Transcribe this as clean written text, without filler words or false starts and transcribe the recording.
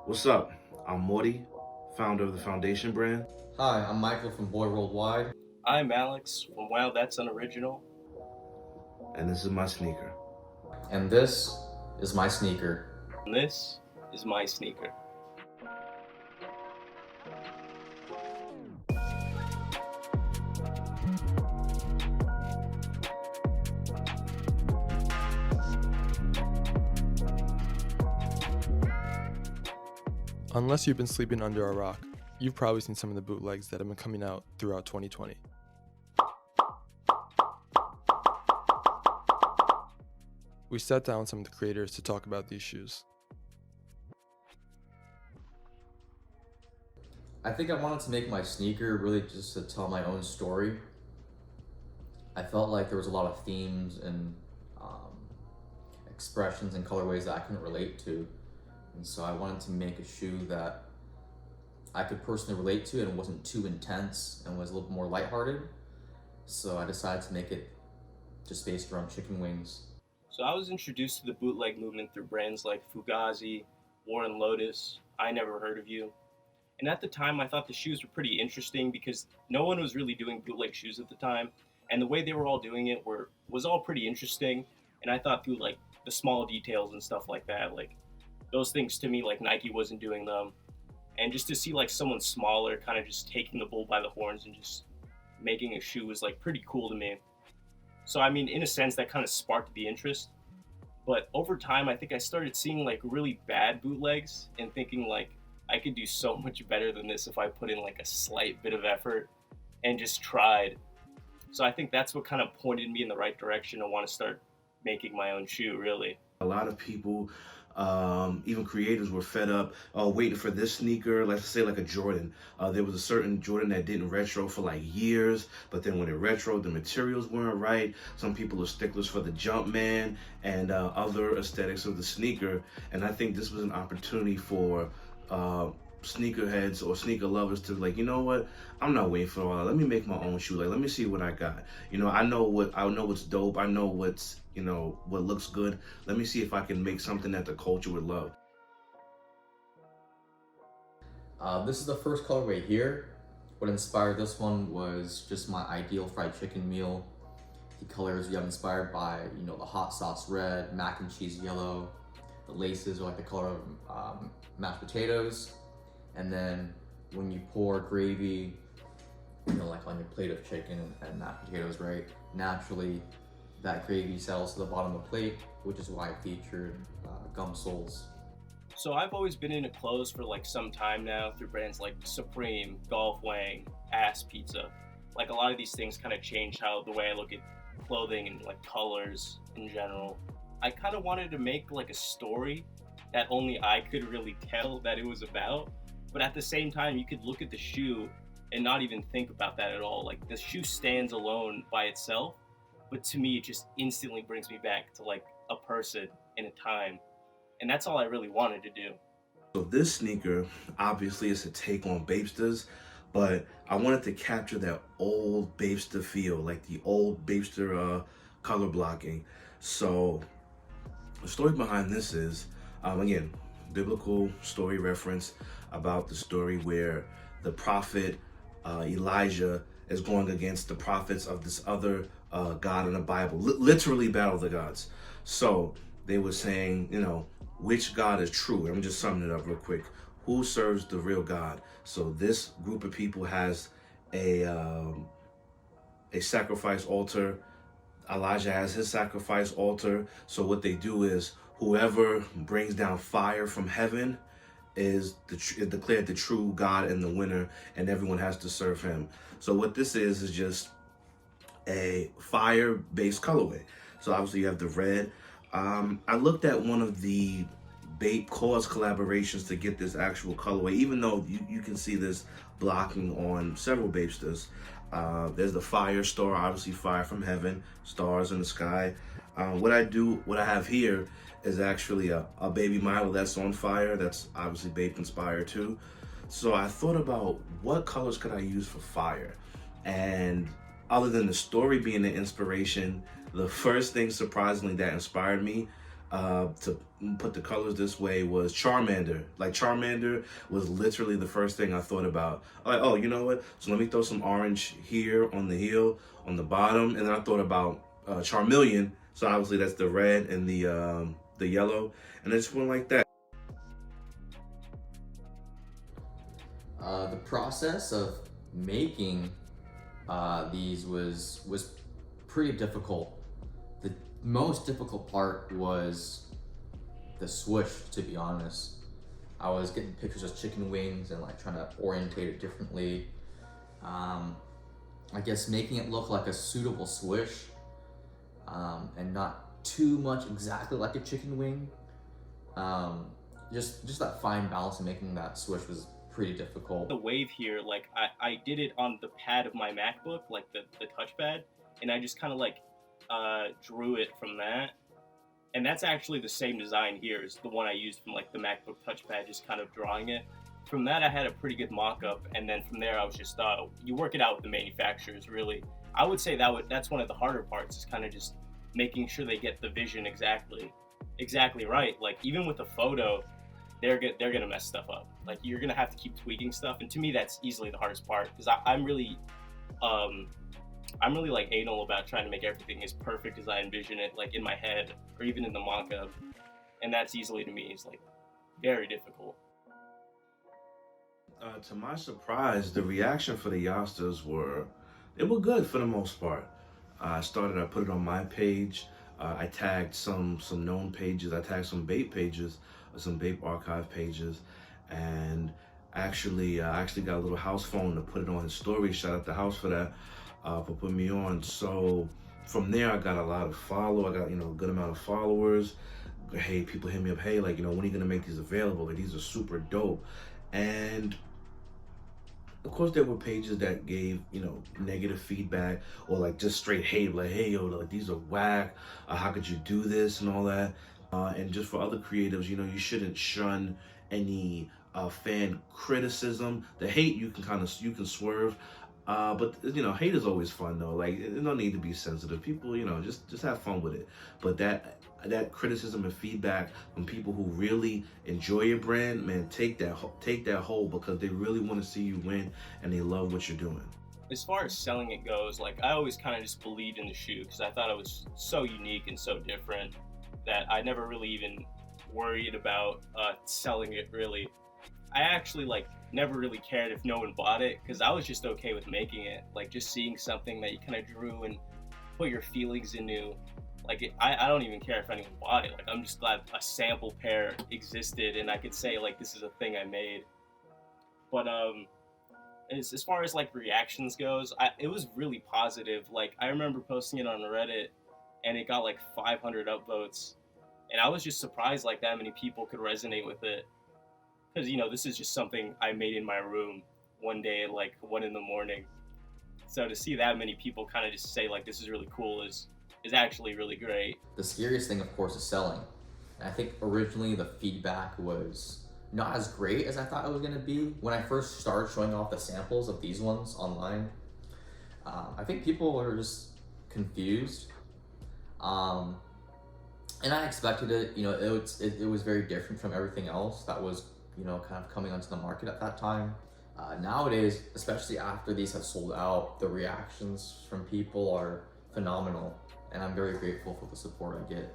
What's up? I'm Morty, founder of the Foundation brand. Hi, I'm Michael from Boy Worldwide. I'm Alex from Wow That's Unoriginal. And this is my sneaker. And this is my sneaker. And this is my sneaker. Unless you've been sleeping under a rock, you've probably seen some of the bootlegs that have been coming out throughout 2020. We sat down with some of the creators to talk about these shoes. I think I wanted to make my sneaker really just to tell my own story. I felt like there was a lot of themes and expressions and colorways that I couldn't relate to. And so I wanted to make a shoe that I could personally relate to and wasn't too intense and was a little more lighthearted. So I decided to make it just based around chicken wings. So I was introduced to the bootleg movement through brands like Fugazi, Warren Lotus, I Never Heard of You. And at the time, I thought the shoes were pretty interesting because no one was really doing bootleg shoes at the time. And the way they were all doing it was all pretty interesting. And I thought through like the small details and stuff like that, like those things to me, like Nike wasn't doing them. And just to see like someone smaller kind of just taking the bull by the horns and just making a shoe was like pretty cool to me. So I mean, in a sense, that kind of sparked the interest. But over time, I think I started seeing like really bad bootlegs and thinking like I could do so much better than this if I put in like a slight bit of effort and just tried. So I think that's what kind of pointed me in the right direction to want to start making my own shoe, really. A lot of people, even creators, were fed up waiting for this sneaker. Let's say like a Jordan. There was a certain Jordan that didn't retro for like years, but then when it retroed, the materials weren't right. Some people are sticklers for the Jumpman and other aesthetics of the sneaker. And I think this was an opportunity for sneakerheads or sneaker lovers to like, you know what, I'm not waiting for all that. Let me make my own shoe. Like, let me see what I got. I know what's dope. I know what's, what looks good. Let me see if I can make something that the culture would love. This is the first colorway here. What inspired this one was just my ideal fried chicken meal. The colors we have inspired by, the hot sauce red, mac and cheese yellow. The laces are like the color of mashed potatoes. And then when you pour gravy, like on your plate of chicken and mashed potatoes, right? Naturally, that gravy settles to the bottom of the plate, which is why I featured gum soles. So I've always been into clothes for like some time now through brands like Supreme, Golf Wang, Ass Pizza. Like a lot of these things kind of changed how the way I look at clothing and like colors in general. I kind of wanted to make like a story that only I could really tell that it was about. But at the same time, you could look at the shoe and not even think about that at all. Like the shoe stands alone by itself, but to me, it just instantly brings me back to like a person in a time. And that's all I really wanted to do. So this sneaker, obviously, is a take on Bapesters, but I wanted to capture that old Bapester feel, like the old Bapester color blocking. So the story behind this is, again, biblical story reference about the story where the prophet Elijah is going against the prophets of this other God in the Bible, literally battle of the gods. So they were saying, which God is true? I'm just summing it up real quick. Who serves the real God? So this group of people has a sacrifice altar. Elijah has his sacrifice altar. So what they do is whoever brings down fire from heaven is declared the true God and the winner, and everyone has to serve him. So what this is just a fire-based colorway. So obviously you have the red. I looked at one of the Bape Cause collaborations to get this actual colorway, even though you can see this blocking on several Bapesters. There's the fire star, obviously fire from heaven, stars in the sky. What I have here is actually a baby Milo that's on fire. That's obviously Bape inspired too. So I thought about what colors could I use for fire? And other than the story being the inspiration, the first thing surprisingly that inspired me to put the colors this way was Charmander. Like Charmander was literally the first thing I thought about. Like, oh, you know what? So let me throw some orange here on the heel, on the bottom, and then I thought about Charmeleon. So obviously that's the red and the yellow, and I just went like that. The process of making these was pretty difficult. The most difficult part was the swoosh, to be honest. I was getting pictures of chicken wings and like trying to orientate it differently. I guess making it look like a suitable swoosh and not too much exactly like a chicken wing. Just that fine balance of making that swoosh was pretty difficult. The wave here, like I did it on the pad of my MacBook, like the touchpad, and I just kind of like drew it from that. And that's actually the same design here as the one I used from like the MacBook touchpad, just kind of drawing it. From that, I had a pretty good mock-up, and then from there, I was just you work it out with the manufacturers. Really, I would say that's one of the harder parts, is kind of just making sure they get the vision exactly right. Like even with the photo, they're gonna mess stuff up. Like you're gonna have to keep tweaking stuff, and to me, that's easily the hardest part, because I'm really like anal about trying to make everything as perfect as I envision it, like in my head or even in the mock-up, and that's easily to me is like very difficult. To my surprise, the reaction for the Yastas were good for the most part. I put it on my page. I tagged some known pages. I tagged some Bape pages, some Bape archive pages, and I actually got a little house phone to put it on his story. Shout out to House for that, for putting me on. So from there, I got a lot of follow. I got a good amount of followers. Hey, people hit me up. Hey, like when are you gonna make these available? Like these are super dope. And of course, there were pages that gave, negative feedback or like just straight hate, like, hey, yo, like these are whack. How could you do this and all that? And just for other creatives, you shouldn't shun any fan criticism. The hate, you can swerve. But hate is always fun though. Like, there's no need to be sensitive. People, just have fun with it. But that criticism and feedback from people who really enjoy your brand, man, take that hold, because they really want to see you win and they love what you're doing. As far as selling it goes, like I always kind of just believed in the shoe because I thought it was so unique and so different that I never really even worried about selling it. Really, I actually like never really cared if no one bought it, because I was just okay with making it. Like just seeing something that you kind of drew and put your feelings into. Like I don't even care if anyone bought it. Like I'm just glad a sample pair existed and I could say like this is a thing I made. But as far as like reactions goes, it was really positive. Like I remember posting it on Reddit and it got like 500 upvotes, and I was just surprised like that many people could resonate with it, because this is just something I made in my room one day at like 1 a.m. So to see that many people kind of just say like this is really cool is actually really great. The scariest thing, of course, is selling. And I think originally the feedback was not as great as I thought it was going to be. When I first started showing off the samples of these ones online, I think people were just confused. And I expected it. It was very different from everything else that was, kind of coming onto the market at that time. Nowadays, especially after these have sold out, the reactions from people are phenomenal. And I'm very grateful for the support I get.